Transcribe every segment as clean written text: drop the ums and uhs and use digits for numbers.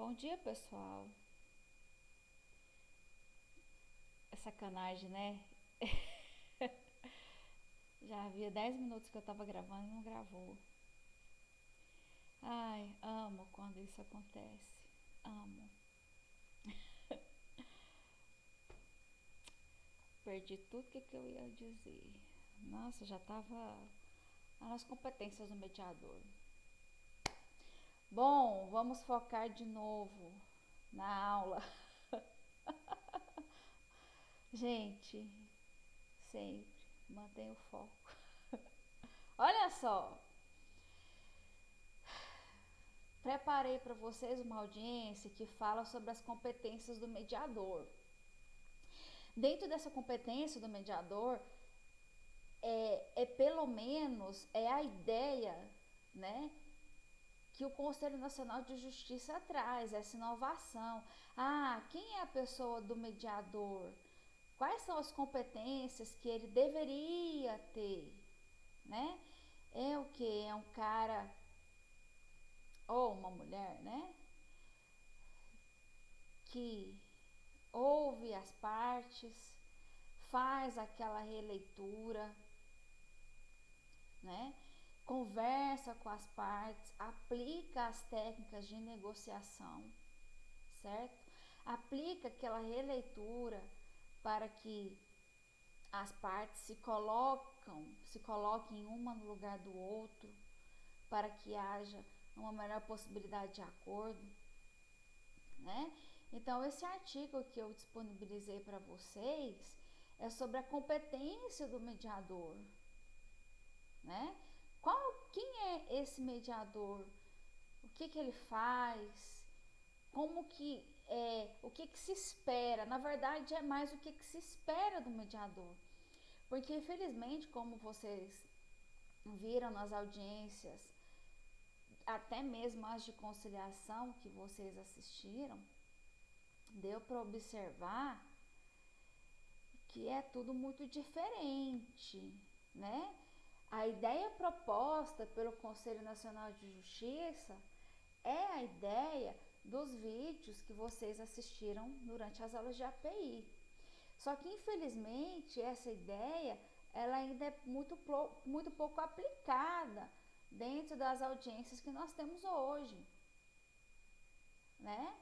Bom dia, pessoal. É sacanagem, né? Já havia 10 minutos que eu tava gravando e não gravou. Ai, amo quando isso acontece. Amo. Perdi tudo que eu ia dizer. Nossa, já tava nas competências do mediador. Bom, vamos focar de novo na aula. Gente, sempre mantenha o foco. Olha só, preparei para vocês uma audiência que fala sobre as competências do mediador. Dentro dessa competência do mediador, pelo menos a ideia, né, que o Conselho Nacional de Justiça traz, essa inovação. Quem é a pessoa do mediador? Quais são as competências que ele deveria ter, né? É o que? É um cara ou uma mulher, né, que ouve as partes, faz aquela releitura, né? Conversa com as partes, aplica as técnicas de negociação, certo? Aplica aquela releitura para que as partes se coloquem uma no lugar do outro, para que haja uma melhor possibilidade de acordo, né? Então, esse artigo que eu disponibilizei para vocês é sobre a competência do mediador, né? Quem é esse mediador? O que ele faz? O que se espera? Na verdade, é mais o que se espera do mediador, porque infelizmente, como vocês viram nas audiências, até mesmo as de conciliação que vocês assistiram, deu para observar que é tudo muito diferente, né? A ideia proposta pelo Conselho Nacional de Justiça é a ideia dos vídeos que vocês assistiram durante as aulas de API. Só que, infelizmente, essa ideia ela ainda é muito pouco aplicada dentro das audiências que nós temos hoje, né?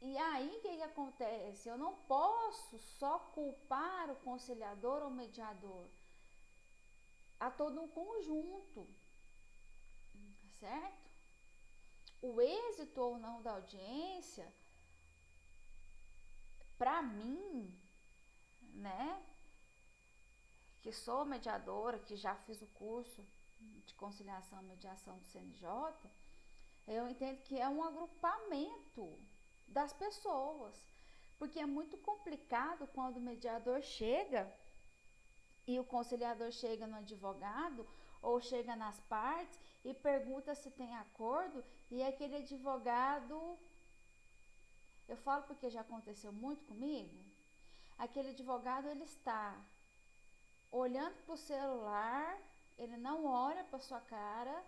E aí, o que acontece? Eu não posso só culpar o conciliador ou mediador. Há todo um conjunto, certo? O êxito ou não da audiência, para mim, né, que sou mediadora, que já fiz o curso de conciliação e mediação do CNJ, eu entendo que é um agrupamento das pessoas, porque é muito complicado quando o mediador chega e o conciliador chega no advogado ou chega nas partes e pergunta se tem acordo, e aquele advogado, eu falo porque já aconteceu muito comigo, aquele advogado ele está olhando para o celular, ele não olha para sua cara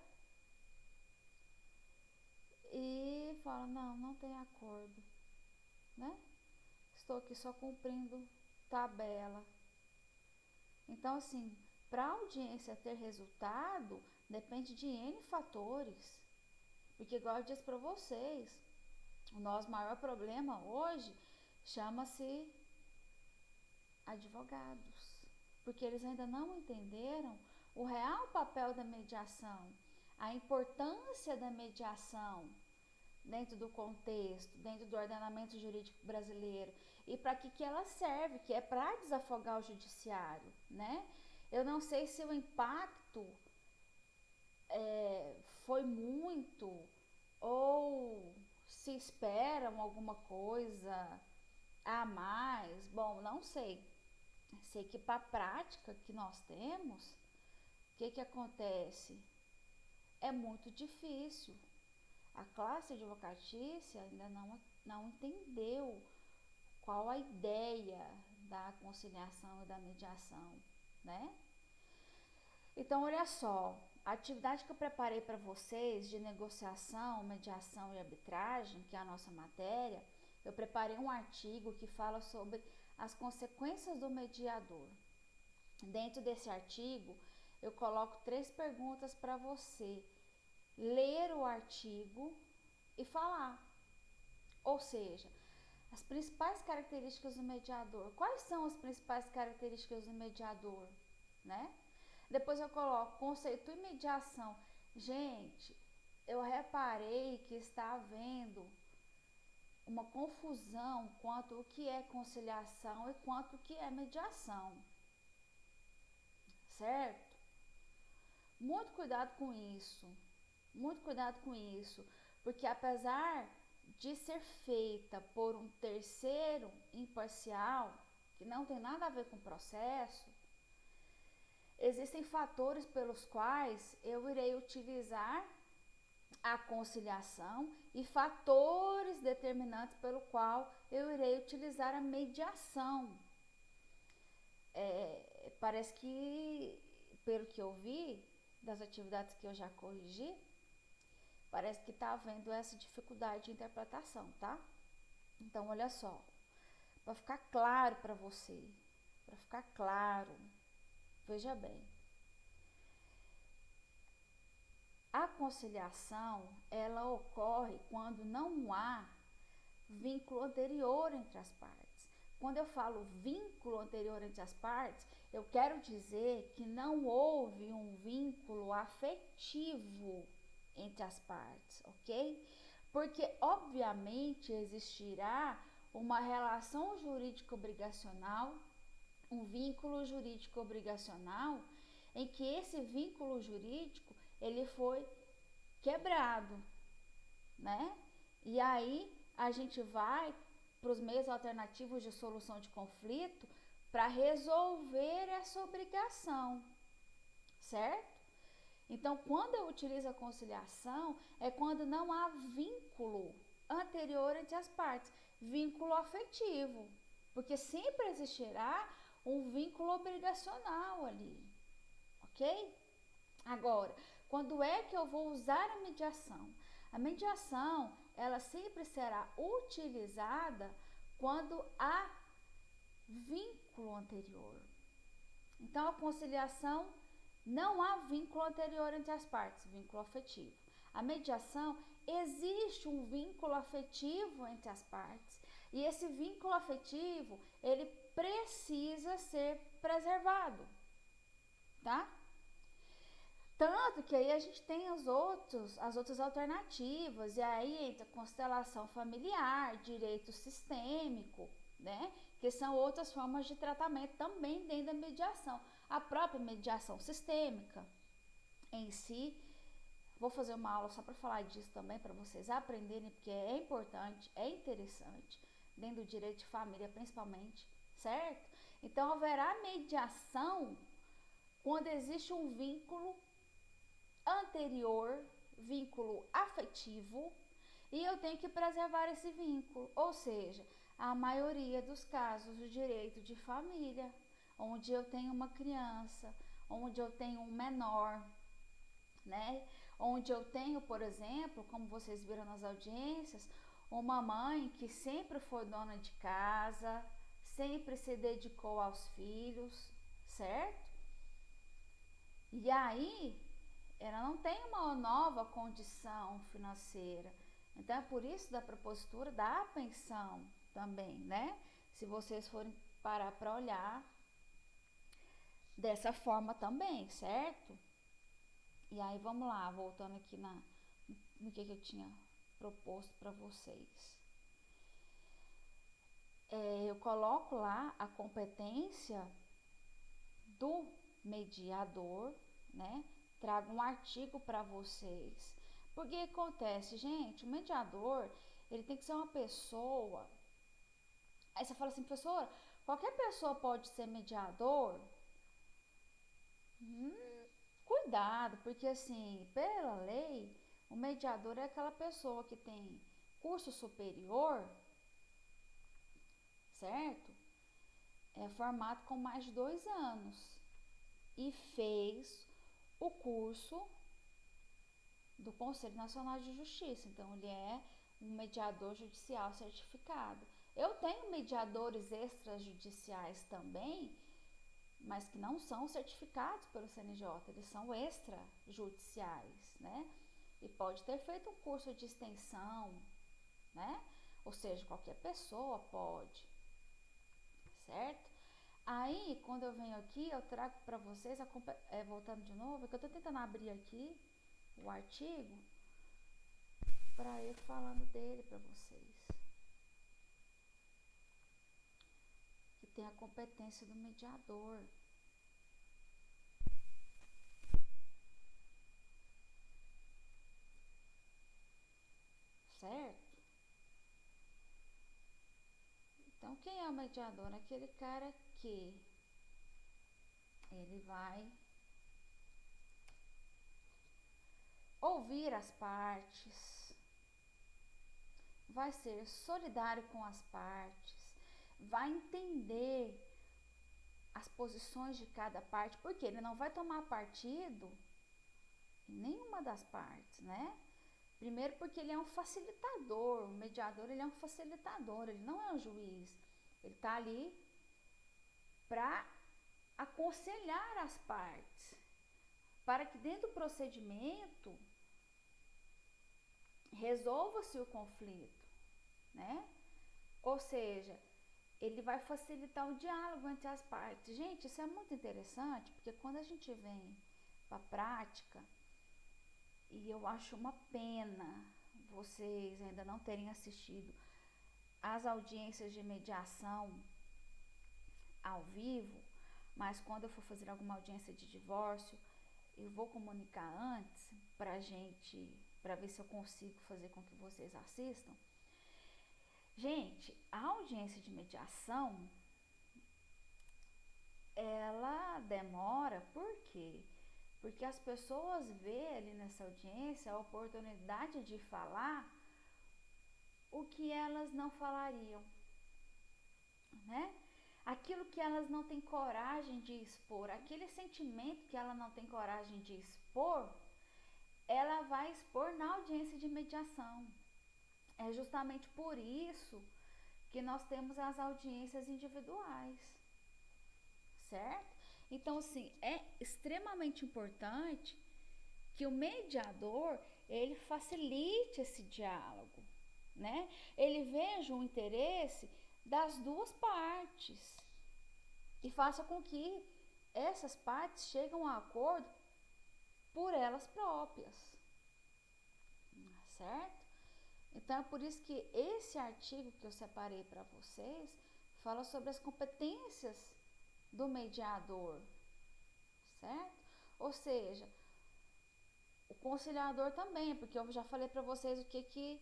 e fala, não tem acordo, né? Estou aqui só cumprindo tabela. Então, assim, para a audiência ter resultado, depende de N fatores. Porque, igual eu disse para vocês, o nosso maior problema hoje chama-se advogados. Porque eles ainda não entenderam o real papel da mediação, a importância da mediação dentro do contexto, dentro do ordenamento jurídico brasileiro, e para que ela serve, que é para desafogar o judiciário, né? Eu não sei se o impacto foi muito ou se esperam alguma coisa a mais. Bom, não sei. Sei que para a prática que nós temos, o que acontece? É muito difícil. A classe advocatícia ainda não entendeu qual a ideia da conciliação e da mediação, né? Então, olha só, A atividade que eu preparei para vocês de negociação, mediação e arbitragem, que é a nossa matéria, eu preparei um artigo que fala sobre as consequências do mediador. Dentro desse artigo, eu coloco 3 perguntas para você ler o artigo e falar. Ou seja, as principais características do mediador. Quais são as principais características do mediador, né? Depois eu coloco conceito e mediação. Gente, eu reparei que está havendo uma confusão quanto o que é conciliação e quanto o que é mediação, certo? Muito cuidado com isso, porque apesar de ser feita por um terceiro imparcial, que não tem nada a ver com o processo, existem fatores pelos quais eu irei utilizar a conciliação e fatores determinantes pelo qual eu irei utilizar a mediação. Parece que, pelo que eu vi, das atividades que eu já corrigi, parece que está havendo essa dificuldade de interpretação, tá? Então, olha só, para ficar claro para você, veja bem, a conciliação, ela ocorre quando não há vínculo anterior entre as partes. Quando eu falo vínculo anterior entre as partes, eu quero dizer que não houve um vínculo afetivo entre as partes, ok? Porque, obviamente, existirá uma relação jurídica obrigacional, um vínculo jurídico obrigacional, em que esse vínculo jurídico, ele foi quebrado, né? E aí, a gente vai para os meios alternativos de solução de conflito para resolver essa obrigação, certo? Então, quando eu utilizo a conciliação, é quando não há vínculo anterior entre as partes, vínculo afetivo, porque sempre existirá um vínculo obrigacional ali, ok? Agora, quando é que eu vou usar a mediação? A mediação, ela sempre será utilizada quando há vínculo anterior. Então, a conciliação, não há vínculo anterior entre as partes, vínculo afetivo. A mediação, existe um vínculo afetivo entre as partes. E esse vínculo afetivo, ele precisa ser preservado, tá? Tanto que aí a gente tem as outras alternativas, e aí entra constelação familiar, direito sistêmico, né? Que são outras formas de tratamento também dentro da mediação. A própria mediação sistêmica em si, vou fazer uma aula só para falar disso também, para vocês aprenderem, porque é importante, é interessante, dentro do direito de família principalmente, certo? Então, haverá mediação quando existe um vínculo anterior, vínculo afetivo, e eu tenho que preservar esse vínculo, ou seja, a maioria dos casos do direito de família, onde eu tenho uma criança, onde eu tenho um menor, né? Onde eu tenho, por exemplo, como vocês viram nas audiências, uma mãe que sempre foi dona de casa, sempre se dedicou aos filhos, certo? E aí, ela não tem uma nova condição financeira. Então, é por isso da propositura da pensão também, né? Se vocês forem parar para olhar dessa forma também, certo? E aí, vamos lá, voltando aqui no que eu tinha proposto para vocês. Eu coloco lá a competência do mediador, né? Trago um artigo para vocês. Porque acontece, gente, o mediador, ele tem que ser uma pessoa. Aí você fala assim, professora, qualquer pessoa pode ser mediador? Cuidado, porque assim, pela lei, o mediador é aquela pessoa que tem curso superior, certo? É formado com mais de 2 anos e fez o curso do Conselho Nacional de Justiça. Então, ele é um mediador judicial certificado. Eu tenho mediadores extrajudiciais também, mas que não são certificados pelo CNJ, eles são extrajudiciais, né? E pode ter feito um curso de extensão, né? Ou seja, qualquer pessoa pode, certo? Aí, quando eu venho aqui, eu trago para vocês, voltando de novo, que eu tô tentando abrir aqui o artigo para eu falando dele para vocês. Que tem a competência do mediador. Certo? Então, quem é o mediador? Aquele cara que ele vai ouvir as partes, vai ser solidário com as partes, vai entender as posições de cada parte, porque ele não vai tomar partido em nenhuma das partes, né? Primeiro porque ele é um facilitador, o mediador ele é um facilitador, ele não é um juiz. Ele está ali para aconselhar as partes, para que dentro do procedimento resolva-se o conflito, né? Ou seja, ele vai facilitar o diálogo entre as partes. Gente, isso é muito interessante, porque quando a gente vem para a prática, e eu acho uma pena vocês ainda não terem assistido às audiências de mediação ao vivo, mas quando eu for fazer alguma audiência de divórcio, eu vou comunicar antes para ver se eu consigo fazer com que vocês assistam. Gente, a audiência de mediação, ela demora, por quê? Porque as pessoas veem ali nessa audiência a oportunidade de falar o que elas não falariam, né? Aquilo que elas não têm coragem de expor, aquele sentimento que ela não tem coragem de expor, ela vai expor na audiência de mediação. É justamente por isso que nós temos as audiências individuais, certo? Então, assim, é extremamente importante que o mediador, ele facilite esse diálogo, né? Ele veja o interesse das duas partes e faça com que essas partes cheguem a um acordo por elas próprias, certo? Então, é por isso que esse artigo que eu separei para vocês fala sobre as competências do mediador, certo? Ou seja, o conciliador também, porque eu já falei para vocês o que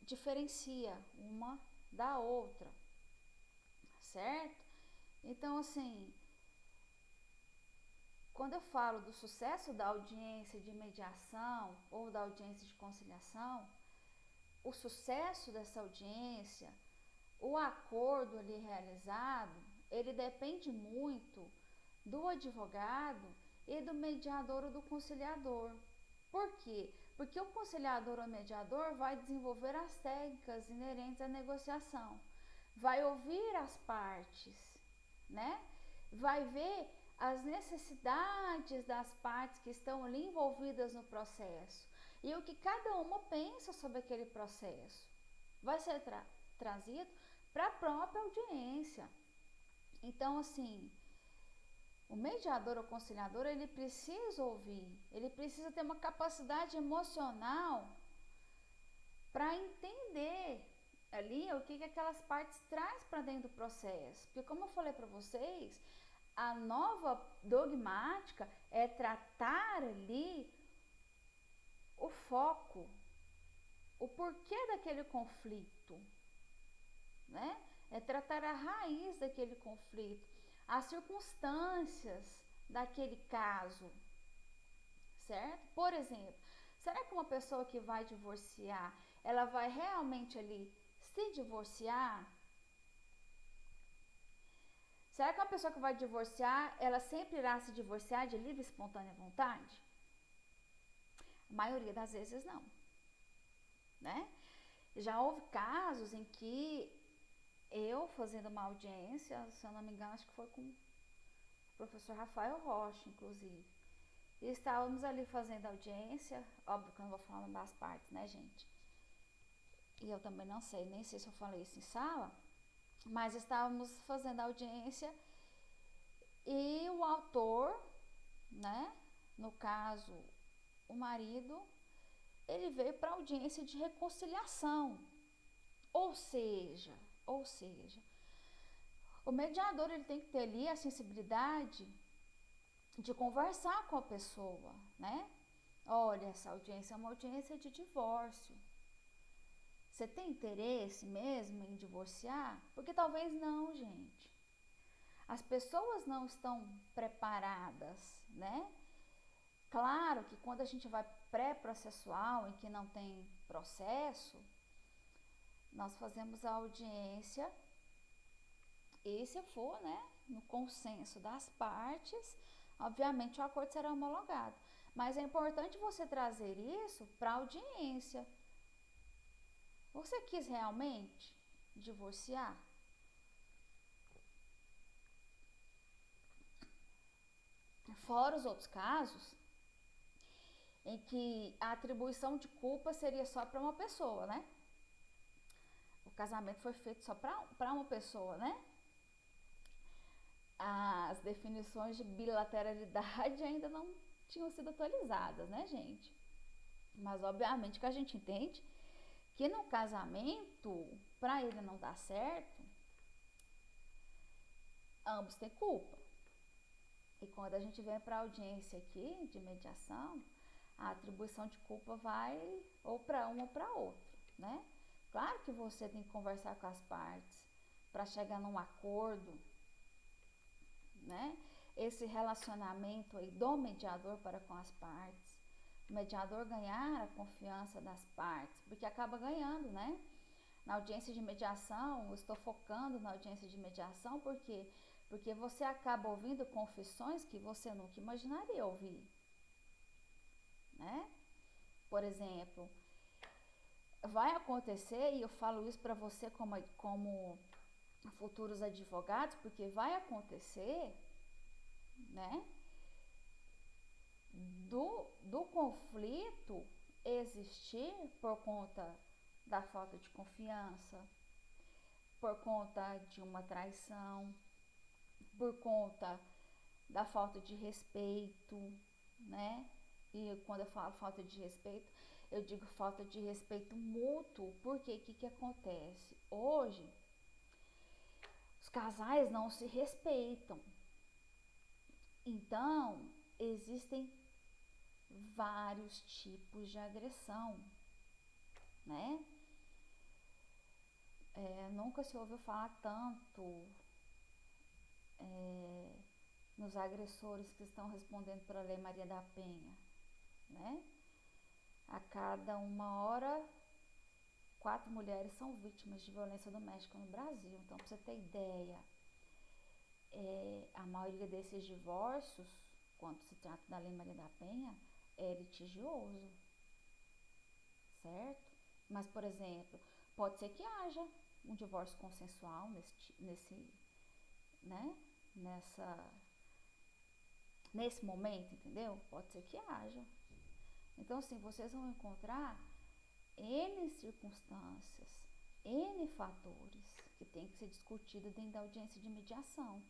diferencia uma da outra, certo? Então, assim, quando eu falo do sucesso da audiência de mediação ou da audiência de conciliação, o sucesso dessa audiência, o acordo ali realizado, ele depende muito do advogado e do mediador ou do conciliador. Por quê? Porque o conciliador ou mediador vai desenvolver as técnicas inerentes à negociação, vai ouvir as partes, né? Vai ver as necessidades das partes que estão ali envolvidas no processo e o que cada uma pensa sobre aquele processo. Vai ser trazido para a própria audiência. Então, assim, o mediador ou conciliador, ele precisa ouvir, ele precisa ter uma capacidade emocional para entender ali o que aquelas partes traz para dentro do processo. Porque, como eu falei para vocês, a nova dogmática é tratar ali o foco, o porquê daquele conflito, né? É tratar a raiz daquele conflito, as circunstâncias daquele caso, certo? Por exemplo, será que uma pessoa que vai divorciar, ela vai realmente ali se divorciar? Será que uma pessoa que vai divorciar, ela sempre irá se divorciar de livre e espontânea vontade? A maioria das vezes não, né? Já houve casos em que eu fazendo uma audiência, se eu não me engano, acho que foi com o professor Rafael Rocha, inclusive. E estávamos ali fazendo audiência, óbvio que eu não vou falar das partes, né, gente? E eu também não sei, nem sei se eu falei isso em sala, mas estávamos fazendo audiência e o autor, né, no caso, o marido, ele veio para audiência de reconciliação. Ou seja, o mediador ele tem que ter ali a sensibilidade de conversar com a pessoa, né? Olha, essa audiência é uma audiência de divórcio. Você tem interesse mesmo em divorciar? Porque talvez não, gente. As pessoas não estão preparadas, né? Claro que quando a gente vai pré-processual, em que não tem processo, nós fazemos a audiência e se for, né, no consenso das partes, obviamente o acordo será homologado. Mas é importante você trazer isso para a audiência. Você quis realmente divorciar? Fora os outros casos em que a atribuição de culpa seria só para uma pessoa, né? O casamento foi feito só para uma pessoa, né? As definições de bilateralidade ainda não tinham sido atualizadas, né, gente? Mas obviamente que a gente entende que no casamento, para ele não dar certo, ambos têm culpa. E quando a gente vem para a audiência aqui de mediação, a atribuição de culpa vai ou para um ou para outro, né? Claro que você tem que conversar com as partes para chegar num acordo, né? Esse relacionamento aí do mediador para com as partes, o mediador ganhar a confiança das partes, porque acaba ganhando, né? Na audiência de mediação, eu estou focando na audiência de mediação, porque você acaba ouvindo confissões que você nunca imaginaria ouvir, né? Por exemplo, vai acontecer, e eu falo isso para você como futuros advogados, porque vai acontecer, né, do conflito existir por conta da falta de confiança, por conta de uma traição, por conta da falta de respeito, né? E quando eu falo falta de respeito, eu digo falta de respeito mútuo, porque o que acontece? Hoje, os casais não se respeitam. Então, existem vários tipos de agressão, né? Nunca se ouviu falar tanto nos agressores que estão respondendo pela Lei Maria da Penha, né? A cada 1 hora, 4 mulheres são vítimas de violência doméstica no Brasil. Então, para você ter ideia, a maioria desses divórcios, quando se trata da Lei Maria da Penha, é litigioso, certo? Mas, por exemplo, pode ser que haja um divórcio consensual nesse momento, entendeu? Pode ser que haja. Então, assim, vocês vão encontrar N circunstâncias, N fatores que tem que ser discutido dentro da audiência de mediação.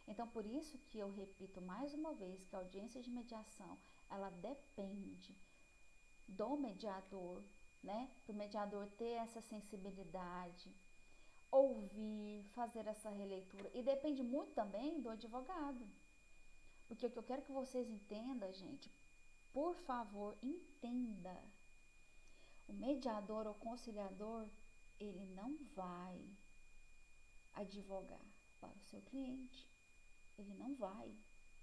Então, por isso que eu repito mais uma vez que a audiência de mediação, ela depende do mediador, né? Para o mediador ter essa sensibilidade, ouvir, fazer essa releitura. E depende muito também do advogado. Porque o que eu quero que vocês entendam, gente, por favor, entenda. O mediador ou conciliador, ele não vai advogar para o seu cliente. Ele não vai,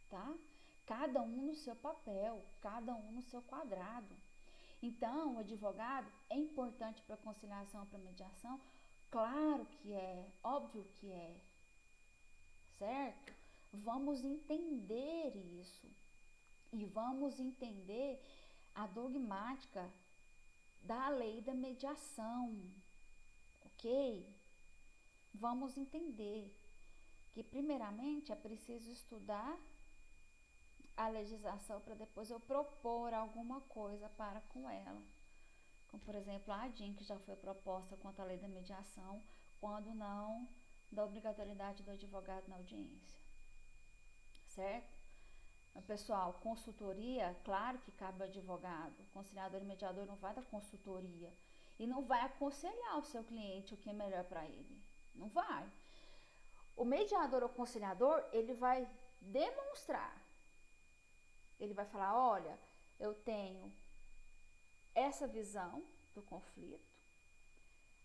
tá? Cada um no seu papel, cada um no seu quadrado. Então, o advogado é importante para a conciliação, para a mediação? Claro que é, óbvio que é, certo? Vamos entender isso e vamos entender a dogmática da lei da mediação, ok? Vamos entender que primeiramente é preciso estudar a legislação para depois eu propor alguma coisa para com ela. Como, por exemplo, a ADIM, que já foi proposta quanto à lei da mediação, quando não da obrigatoriedade do advogado na audiência. Certo? Pessoal, consultoria, claro que cabe ao advogado. O conciliador e mediador não vai dar consultoria e não vai aconselhar o seu cliente o que é melhor para ele. Não vai. O mediador ou conciliador, ele vai demonstrar. Ele vai falar, olha, eu tenho essa visão do conflito,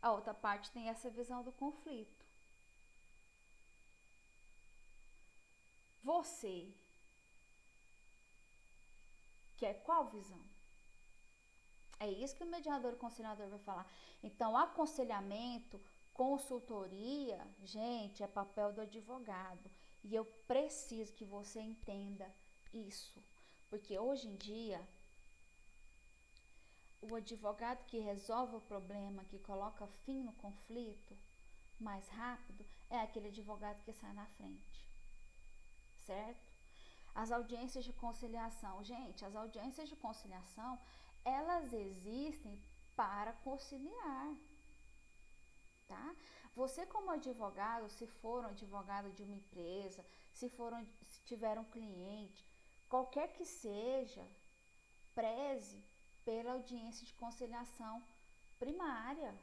a outra parte tem essa visão do conflito. Você quer qual visão? É isso que o mediador e conciliador vai falar. Então, aconselhamento, consultoria, gente, é papel do advogado. E eu preciso que você entenda isso. Porque hoje em dia, o advogado que resolve o problema, que coloca fim no conflito mais rápido, é aquele advogado que sai na frente. Certo? As audiências de conciliação. Gente, as audiências de conciliação, elas existem para conciliar. Tá? Você como advogado, se for um advogado de uma empresa, se tiver um cliente, qualquer que seja, preze pela audiência de conciliação primária,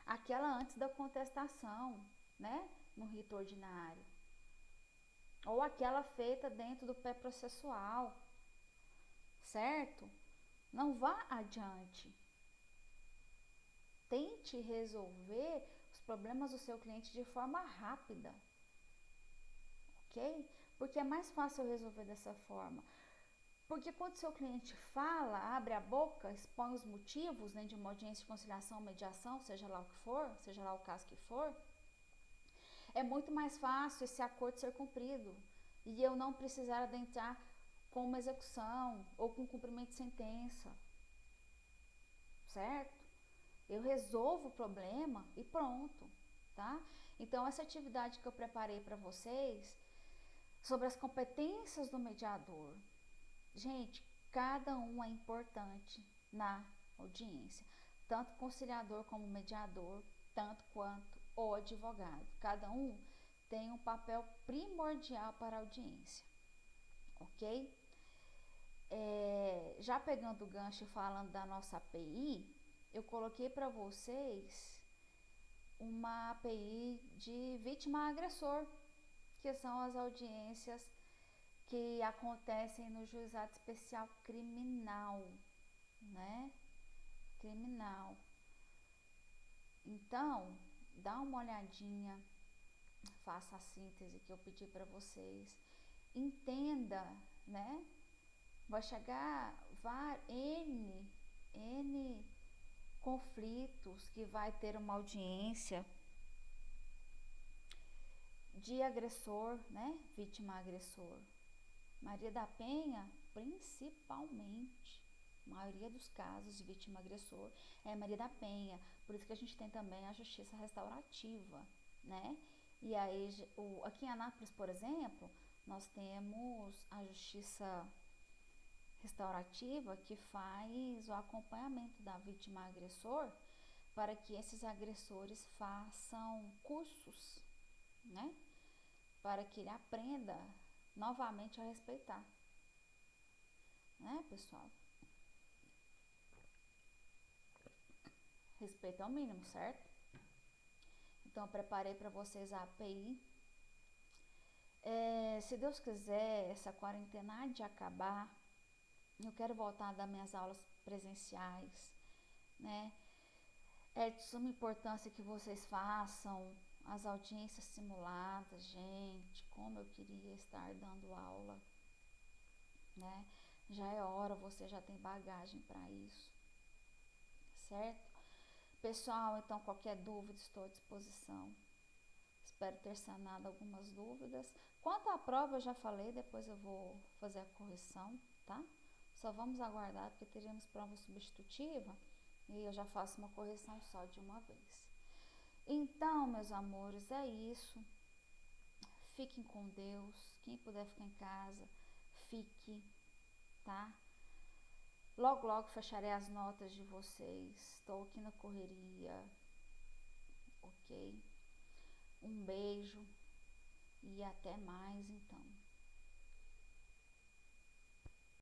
aquela antes da contestação, né, no rito ordinário, ou aquela feita dentro do pré-processual, certo? Não vá adiante. Tente resolver os problemas do seu cliente de forma rápida, ok? Porque é mais fácil resolver dessa forma. Porque quando seu cliente fala, abre a boca, expõe os motivos, né, de uma audiência de conciliação ou mediação, seja lá o que for, seja lá o caso que for, é muito mais fácil esse acordo ser cumprido e eu não precisar adentrar com uma execução ou com cumprimento de sentença, certo? Eu resolvo o problema e pronto, tá? Então, essa atividade que eu preparei para vocês sobre as competências do mediador. Gente, cada um é importante na audiência, tanto conciliador como mediador, tanto quanto o advogado. Cada um tem um papel primordial para a audiência, ok? Já pegando o gancho e falando da nossa API, eu coloquei para vocês uma API de vítima-agressor, que são as audiências que acontecem no Juizado Especial Criminal, né? Criminal. Então, dá uma olhadinha, faça a síntese que eu pedi para vocês, entenda, né? Vai chegar N conflitos que vai ter uma audiência de agressor, né? Vítima-agressor. Maria da Penha, principalmente, a maioria dos casos de vítima-agressor é Maria da Penha. Por isso que a gente tem também a justiça restaurativa, né? E aí, aqui em Anápolis, por exemplo, nós temos a justiça restaurativa que faz o acompanhamento da vítima-agressor para que esses agressores façam cursos, né? Para que ele aprenda novamente a respeitar, né, pessoal? Respeito é o mínimo, certo? Então, eu preparei para vocês a API. Se Deus quiser, essa quarentena há de acabar. Eu quero voltar a dar minhas aulas presenciais, né? É de suma importância que vocês façam as audiências simuladas, gente. Como eu queria estar dando aula, né? Já é hora, você já tem bagagem para isso, certo? Pessoal, então qualquer dúvida estou à disposição. Espero ter sanado algumas dúvidas. Quanto à prova, eu já falei, depois eu vou fazer a correção, tá? Só vamos aguardar porque teremos prova substitutiva e eu já faço uma correção só de uma vez. Então, meus amores, é isso. Fiquem com Deus. Quem puder ficar em casa, fique, tá? Logo, logo fecharei as notas de vocês. Estou aqui na correria, ok? Um beijo e até mais, então.